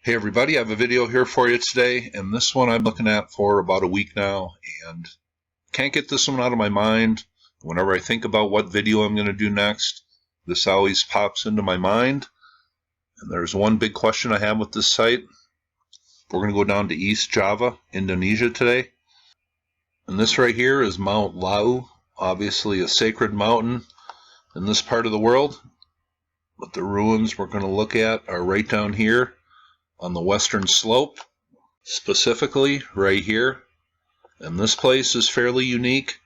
Hey everybody, I have a video here for you today, and this one I'm looking at for about a week now, and can't get this one out of my mind. Whenever I think about what video I'm going to do next, this always pops into my mind. And there's one big question I have with this site. We're going to go down to East Java, Indonesia today. And this right here is Mount Lau, obviously a sacred mountain in this part of the world. But the ruins we're going to look at are right down here on the western slope, specifically right here. And this place is fairly unique,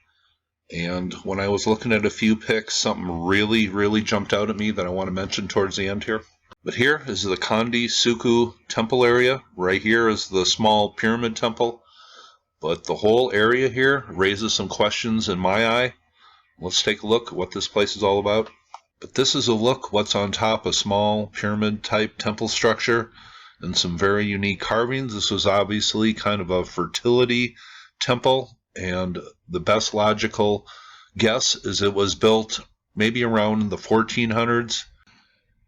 and when I was looking at a few pics, something really jumped out at me that I want to mention towards the end here. But here is the Candi Sukuh temple area. Right here is the small pyramid temple, but the whole area here raises some questions in my eye. Let's take a look at what this place is all about. But this is a look what's on top a small pyramid type temple structure and some very unique carvings. This was obviously kind of a fertility temple, and the best logical guess is it was built maybe around the 1400s,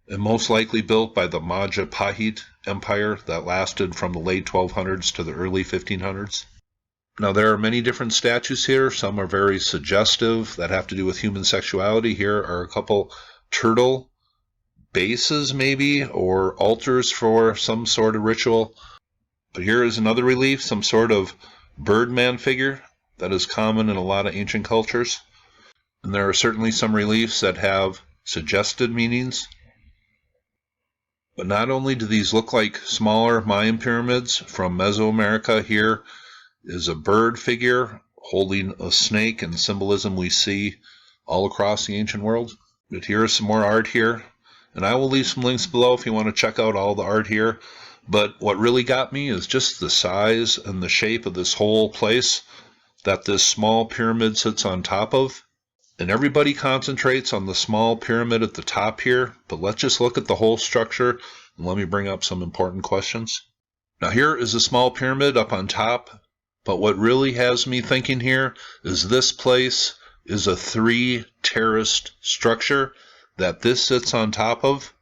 and most likely built by the Majapahit Empire that lasted from the late 1200s to the early 1500s. Now there are many different statues here. Some are very suggestive that have to do with human sexuality. Here are a couple turtle bases maybe, or altars for some sort of ritual. But here is another relief, some sort of birdman figure that is common in a lot of ancient cultures. And there are certainly some reliefs that have suggested meanings. But not only do these look like smaller Mayan pyramids from Mesoamerica, here is a bird figure holding a snake, and symbolism we see all across the ancient world. But here is some more art here. And I will leave some links below if you want to check out all the art here. But what really got me is just the size and the shape of this whole place that this small pyramid sits on top of. And everybody concentrates on the small pyramid at the top here, but let's just look at the whole structure and let me bring up some important questions. Now here is a small pyramid up on top, but what really has me thinking here is this place is a 3-terraced structure that this sits on top of.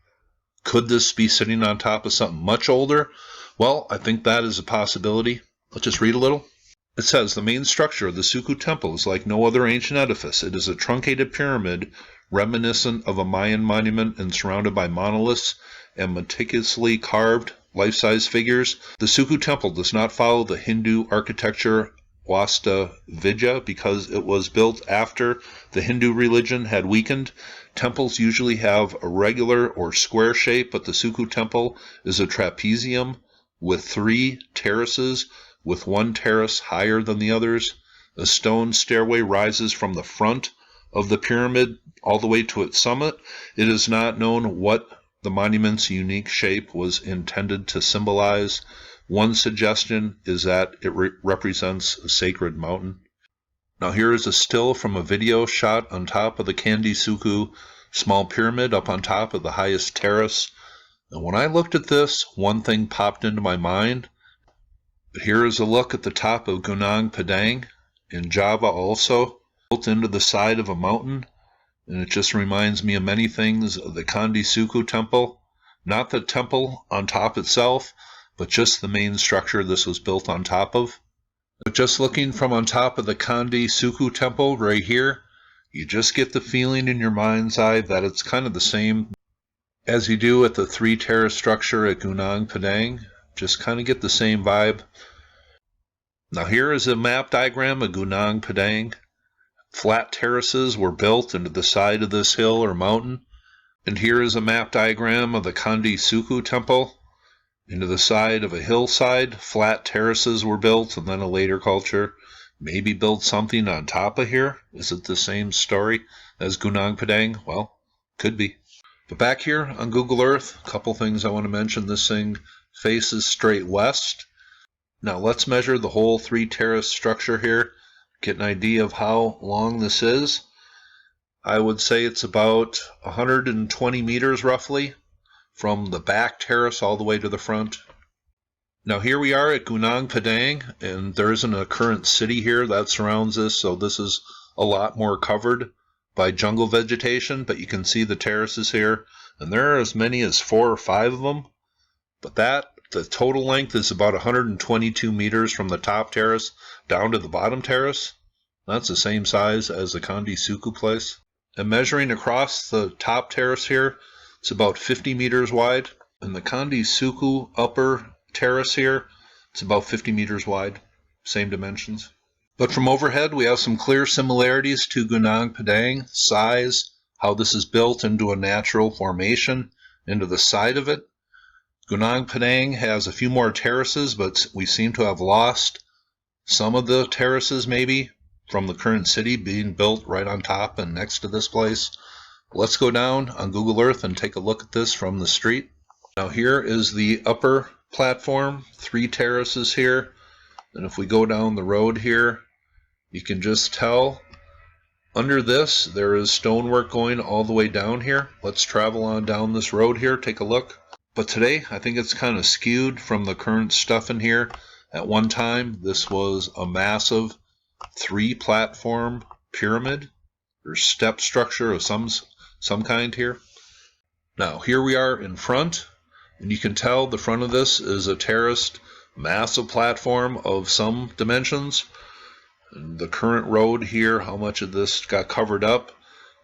Could this be sitting on top of something much older? Well, I think that is a possibility. Let's just read a little. It says, the main structure of the Sukuh temple is like no other ancient edifice. It is a truncated pyramid reminiscent of a Mayan monument and surrounded by monoliths and meticulously carved life-size figures. The Sukuh temple does not follow the Hindu architecture Wasta Vidya because it was built after the Hindu religion had weakened. Temples usually have a regular or square shape, but the Sukuh temple is a trapezium with 3 terraces, with one terrace higher than the others. A stone stairway rises from the front of the pyramid all the way to its summit. It is not known what the monument's unique shape was intended to symbolize. One suggestion is that it represents a sacred mountain. Now here is a still from a video shot on top of the Candi Sukuh small pyramid up on top of the highest terrace. And when I looked at this, one thing popped into my mind. Here is a look at the top of Gunung Padang in Java, also built into the side of a mountain. And it just reminds me of many things of the Candi Sukuh temple. Not the temple on top itself, but just the main structure this was built on top of. But just looking from on top of the Candi Sukuh temple right here, you just get the feeling in your mind's eye that it's kind of the same as you do at the 3-terrace structure at Gunung Padang. Just kind of get the same vibe. Now here is a map diagram of Gunung Padang. Flat terraces were built into the side of this hill or mountain. And here is a map diagram of the Candi Sukuh temple. Into the side of a hillside, flat terraces were built, and then a later culture maybe built something on top of here. Is it the same story as Gunung Padang? Well, could be. But back here on Google Earth, a couple things I want to mention. This thing faces straight west. Now let's measure the whole 3-terrace structure here, get an idea of how long this is. I would say it's about 120 meters roughly, from the back terrace all the way to the front. Now here we are at Gunung Padang, and there isn't a current city here that surrounds this, so this is a lot more covered by jungle vegetation, but you can see the terraces here, and there are as many as 4 or 5 of them. But the total length is about 122 meters from the top terrace down to the bottom terrace. That's the same size as the Candi Sukuh place. And measuring across the top terrace here, it's about 50 meters wide. And the Candi Sukuh upper terrace here, it's about 50 meters wide. Same dimensions. But from overhead, we have some clear similarities to Gunung Padang. Size, how this is built into a natural formation into the side of it. Gunung Padang has a few more terraces, but we seem to have lost some of the terraces maybe from the current city being built right on top and next to this place. Let's go down on Google Earth and take a look at this from the street. Now here is the upper platform, 3 terraces here. And if we go down the road here, you can just tell under this there is stonework going all the way down here. Let's travel on down this road here, take a look. But today I think it's kind of skewed from the current stuff in here. At one time this was a massive 3-platform pyramid or step structure of some kind here. Now here we are in front, and you can tell the front of this is a terraced massive platform of some dimensions. And the current road here, how much of this got covered up.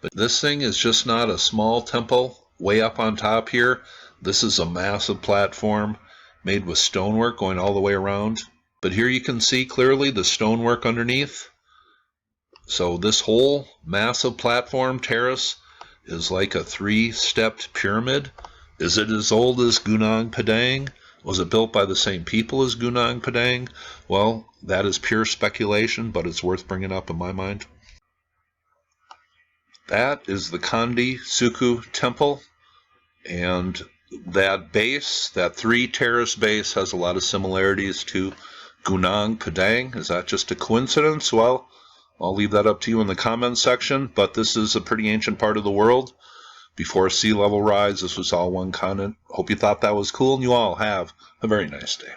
But this thing is just not a small temple way up on top here. This is a massive platform made with stonework going all the way around. But here you can see clearly the stonework underneath. So this whole massive platform terrace is like a 3-stepped pyramid. Is it as old as Gunung Padang? Was it built by the same people as Gunung Padang? Well, that is pure speculation, but it's worth bringing up in my mind. That is the Candi Sukuh temple, and that base, that 3-terrace base, has a lot of similarities to Gunung Padang. Is that just a coincidence? Well, I'll leave that up to you in the comments section, but this is a pretty ancient part of the world. Before sea level rise, this was all one continent. Hope you thought that was cool, and you all have a very nice day.